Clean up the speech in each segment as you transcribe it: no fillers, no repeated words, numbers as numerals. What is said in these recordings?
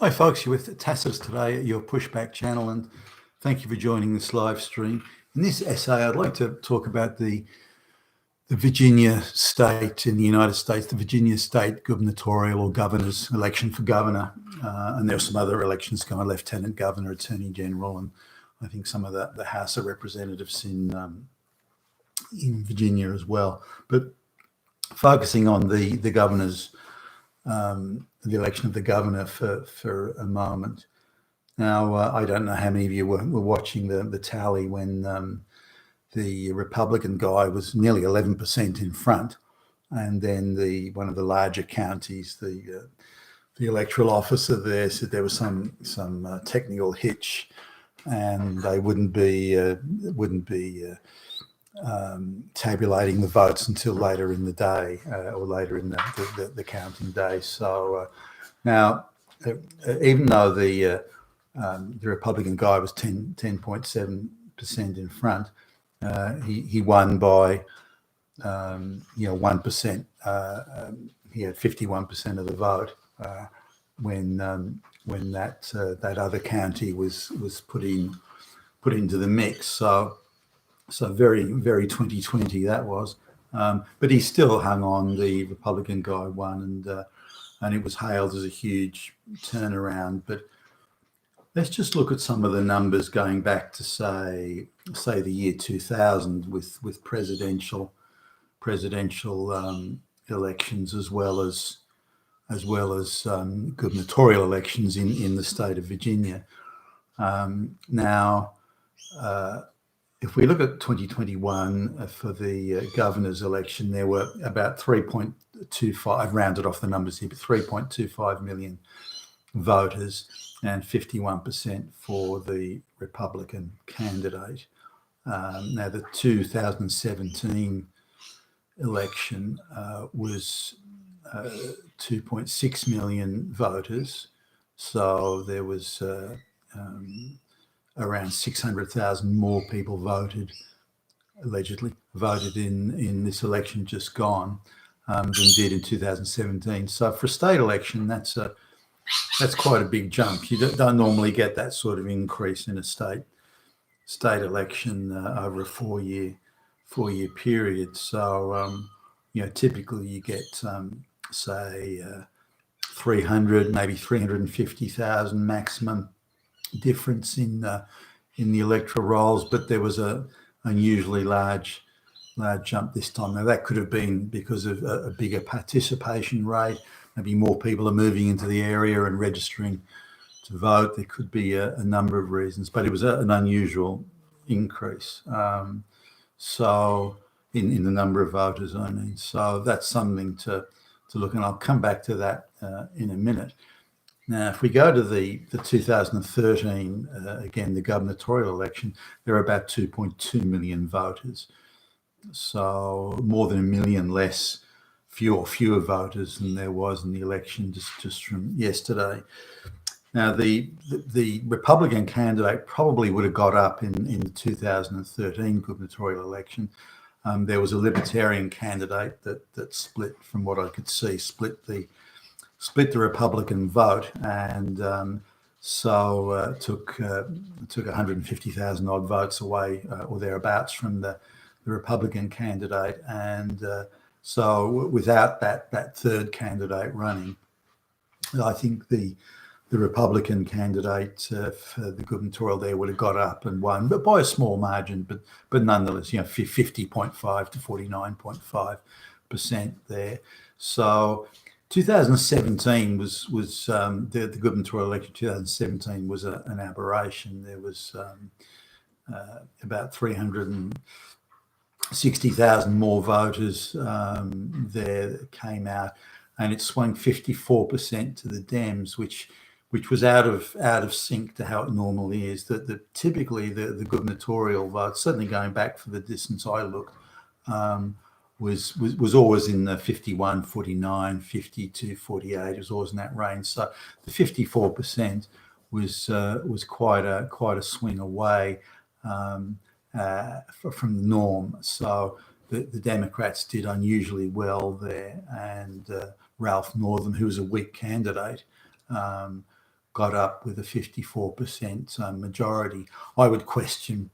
Hi folks, you're with Tassus today at your Pushback channel, and thank you for joining this live stream. In this essay, I'd like to talk about the Virginia state in the United States, the Virginia state gubernatorial or governor's election for governor. And there are some other elections going, lieutenant governor, attorney general, and I think some of the House of Representatives in Virginia as well. But focusing on the governor's the election of the governor for a moment. Now, I don't know how many of you were watching the tally when the Republican guy was nearly 11% in front, and then one of the larger counties, the electoral officer there said there was some technical hitch, and they wouldn't be tabulating the votes until later in the day or later in the counting day. So now, even though the Republican guy was 10.7% in front, he won by 1%. He had 51% of the vote when that other county was put into the mix. So very, very 2020 that was, but he still hung on. The Republican guy won, and it was hailed as a huge turnaround. But let's just look at some of the numbers going back to say the year 2000 with presidential elections as well as gubernatorial elections in the state of Virginia. Now. If we look at 2021 for the governor's election, there were about 3.25, I've rounded off the numbers here, but 3.25 million voters and 51% for the Republican candidate. Now, the 2017 election was 2.6 million voters. So there was around 600,000 more people allegedly voted in this election just gone than did in 2017. So for a state election, that's quite a big jump. You don't normally get that sort of increase in a state election over a four-year period. So typically you get say 300, maybe 350,000 maximum difference in the electoral rolls, but there was a unusually large jump this time. Now that could have been because of a bigger participation rate. Maybe more people are moving into the area and registering to vote. There could be a number of reasons, but it was an unusual increase. So in the number of voters, I mean. So that's something to look, and I'll come back to that in a minute. Now, if we go to the 2013, again, the gubernatorial election, there are about 2.2 million voters. So more than a million fewer voters than there was in the election just from yesterday. Now, the Republican candidate probably would have got up in the 2013 gubernatorial election. There was a Libertarian candidate that split, from what I could see, split the Republican vote, and took 150,000 odd votes away or thereabouts from the Republican candidate. And so without that third candidate running, I think the Republican candidate for the gubernatorial there would have got up and won, but by a small margin, but nonetheless, 50.5 to 49.5% there. So 2017 was the gubernatorial election. 2017 was an aberration. There was about 360,000 more voters there that came out, and it swung 54% to the Dems, which was out of sync to how it normally is. That typically the gubernatorial vote, certainly going back for the distance I looked, was always in the 51, 49, 52, 48. It was always in that range. So the 54% was quite a swing away from the norm. So the Democrats did unusually well there, and Ralph Northam, who was a weak candidate, got up with a 54% majority. I would question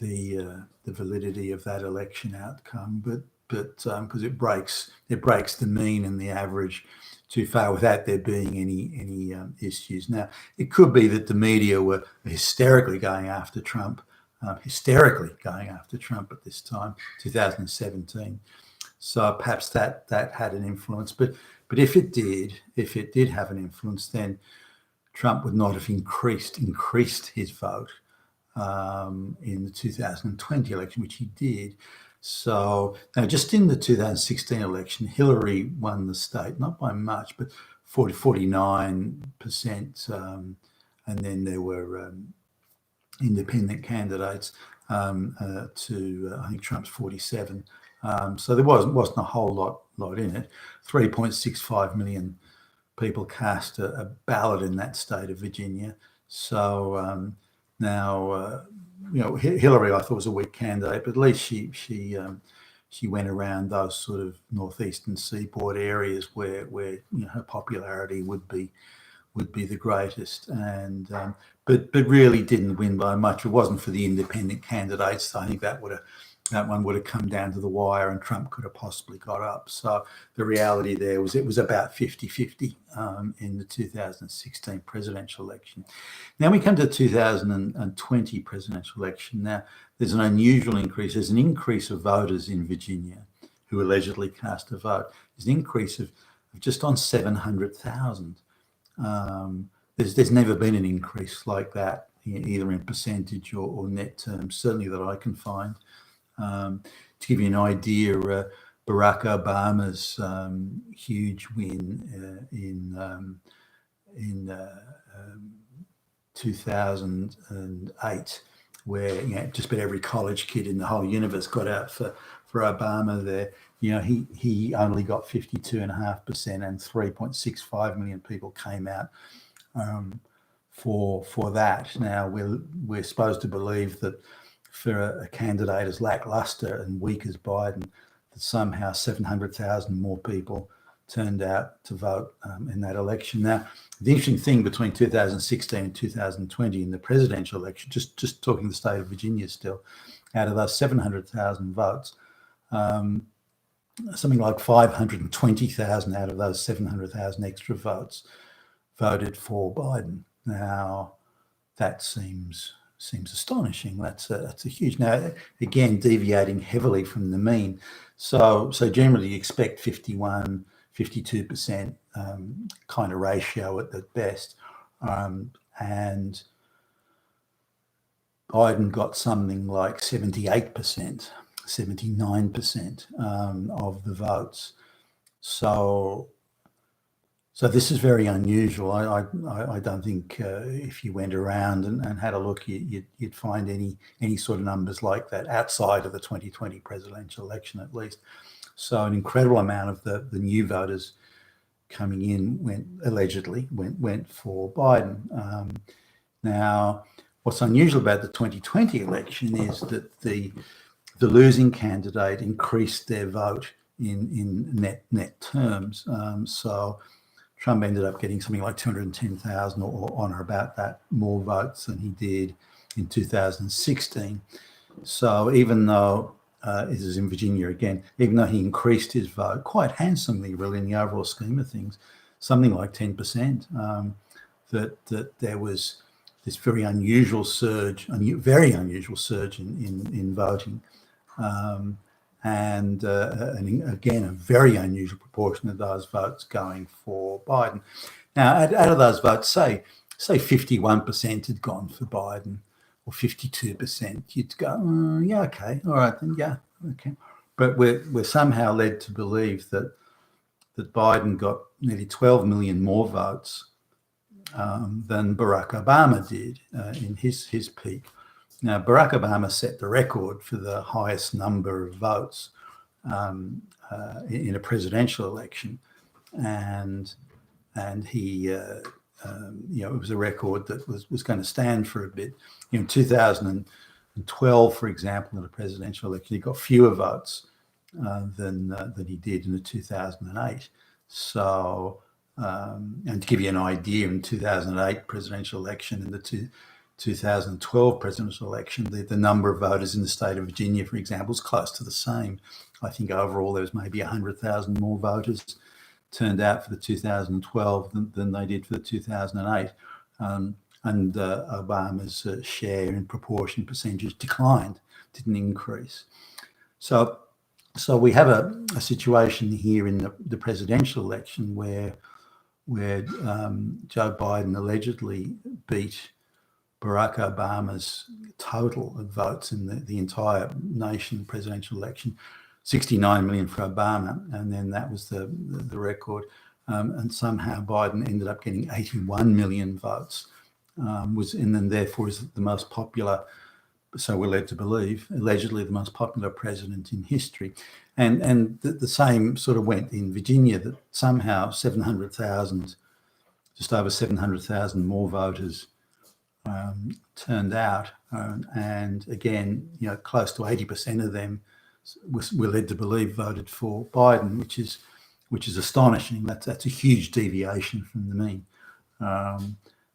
the validity of that election outcome, but because it breaks the mean and the average too far without there being any issues. Now, it could be that the media were hysterically going after Trump at this time, 2017. So perhaps that had an influence. But if it did have an influence, then Trump would not have increased his vote in the 2020 election, which he did. So now, just in the 2016 election, Hillary won the state, not by much, but 49%, and then there were independent candidates to I think Trump's 47. So there wasn't a whole lot in it. 3.65 million people cast a ballot in that state of Virginia. So now, Hillary, I thought, was a weak candidate, but at least she went around those sort of northeastern seaboard areas where her popularity would be the greatest, and but really didn't win by much. It wasn't for the independent candidates. I think that one would have come down to the wire, and Trump could have possibly got up. So the reality there was it was about 50-50 in the 2016 presidential election. Now we come to the 2020 presidential election. Now there's an unusual increase. There's an increase of voters in Virginia who allegedly cast a vote. There's an increase of just on 700,000. There's never been an increase like that, either in percentage or net terms, certainly that I can find. To give you an idea, Barack Obama's huge win in 2008, where just about every college kid in the whole universe got out for Obama there. He only got 52.5%, and 3.65 million people came out for that. Now we're supposed to believe that for a candidate as lackluster and weak as Biden, that somehow 700,000 more people turned out to vote in that election. Now, the interesting thing between 2016 and 2020 in the presidential election, just talking the state of Virginia still, out of those 700,000 votes, something like 520,000 out of those 700,000 extra votes voted for Biden. Now, that seems astonishing. That's a huge. Now, again, deviating heavily from the mean. So generally you expect 51, 52% kind of ratio at best. And Biden got something like 78%, 79% of the votes. So this is very unusual. I don't think if you went around and had a look, you'd find any sort of numbers like that outside of the 2020 presidential election, at least. So an incredible amount of the new voters coming in allegedly went for Biden. Now, what's unusual about the 2020 election is that the losing candidate increased their vote in net terms. So Trump ended up getting something like 210,000 or on or about that more votes than he did in 2016. So even though this is in Virginia again, even though he increased his vote quite handsomely, really, in the overall scheme of things, something like 10%, that there was this very unusual surge in voting. And again, a very unusual proportion of those votes going for Biden. Now, out of those votes, say 51% had gone for Biden, or 52%, you'd go, yeah, okay, all right, then, yeah, okay. But we're somehow led to believe that Biden got nearly 12 million more votes than Barack Obama did in his peak. Now, Barack Obama set the record for the highest number of votes in a presidential election, and he, it was a record that was going to stand for a bit. In 2012, for example, in a presidential election, he got fewer votes than he did in the 2008. So And to give you an idea, in 2008 presidential election and the 2012 presidential election, the number of voters in the state of Virginia, for example, is close to the same. I think overall there was maybe 100,000 more voters turned out for the 2012 than they did for the 2008. And Obama's share in proportion percentage declined, didn't increase. So we have a situation here in the presidential election where Joe Biden allegedly beat Barack Obama's total of votes in the entire nation presidential election, 69 million for Obama, and then that was the record. And somehow Biden ended up getting 81 million votes, and then therefore is the most popular, so we're led to believe, allegedly the most popular president in history. And the same sort of went in Virginia, that somehow 700,000, just over 700,000 more voters turned out, and again, close to 80% of them we're led to believe voted for Biden, which is astonishing. That's a huge deviation from the mean.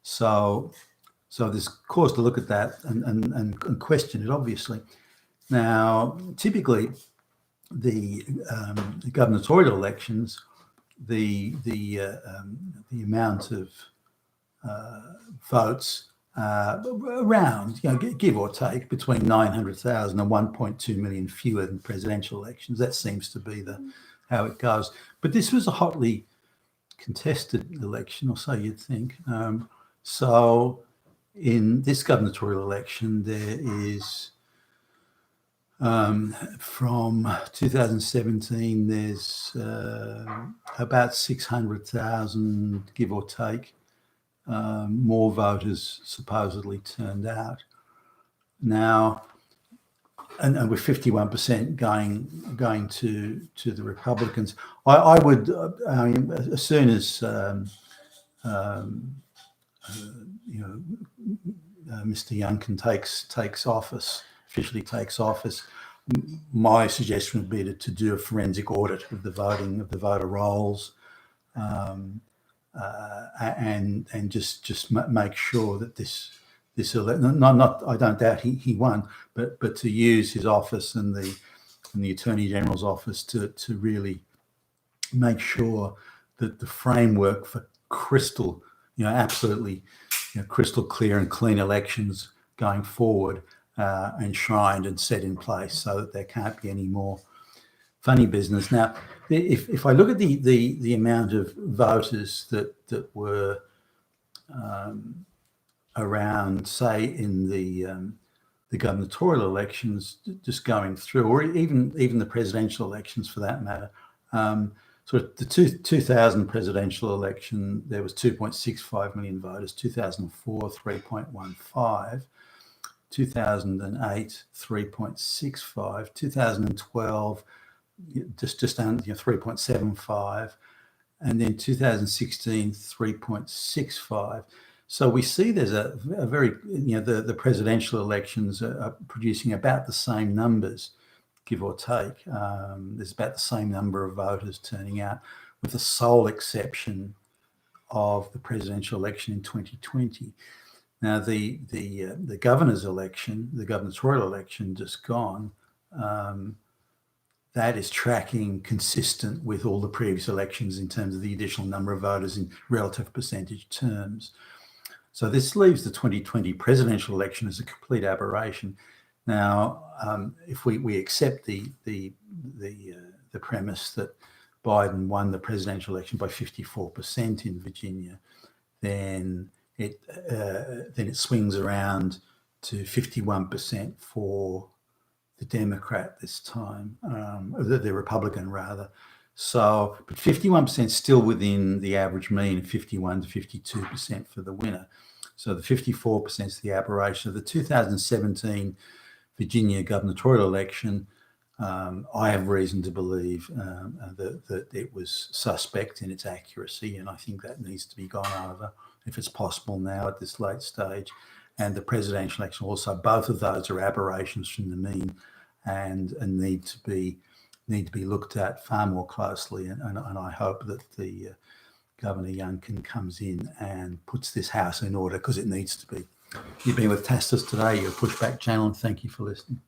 So there's cause to look at that and question it, obviously. Now, typically, the gubernatorial elections, the amount of votes around, give or take, between 900,000 and 1.2 million fewer than presidential elections. That seems to be how it goes. But this was a hotly contested election, or so you'd think. So in this gubernatorial election, there is, from 2017, there's about 600,000, give or take, more voters supposedly turned out. Now, and with 51% going to the Republicans, I would, as soon as Mr. Youngkin officially takes office, my suggestion would be to do a forensic audit of the voting, of the voter rolls, and just make sure that this not I don't doubt he won, but to use his office and the Attorney General's office to really make sure that the framework for absolutely crystal clear and clean elections going forward enshrined and set in place, so that there can't be any more funny business. Now, if I look at the amount of voters that were around, say, in the gubernatorial elections, just going through, or even the presidential elections for that matter. So the 2000 presidential election, there was 2.65 million voters. 2004, 3.15. 2008, 3.65. 2012, just under 3.75. And then 2016, 3.65. So we see there's a very, the presidential elections are producing about the same numbers, give or take. There's about the same number of voters turning out, with the sole exception of the presidential election in 2020. Now, the governor's election, the gubernatorial election just gone, that is tracking consistent with all the previous elections in terms of the additional number of voters in relative percentage terms. So this leaves the 2020 presidential election as a complete aberration. Now, if we accept the premise that Biden won the presidential election by 54% in Virginia, then it swings around to 51% for the Democrat this time, the Republican rather. So, but 51% still within the average mean of 51 to 52% for the winner. So the 54% is the aberration of the 2017 Virginia gubernatorial election. I have reason to believe that it was suspect in its accuracy, and I think that needs to be gone over if it's possible now at this late stage. And the presidential election also, both of those are aberrations from the mean and need to be looked at far more closely. And I hope that the Governor Youngkin comes in and puts this house in order, because it needs to be. You've been with Tastus today, your Pushback channel, and thank you for listening.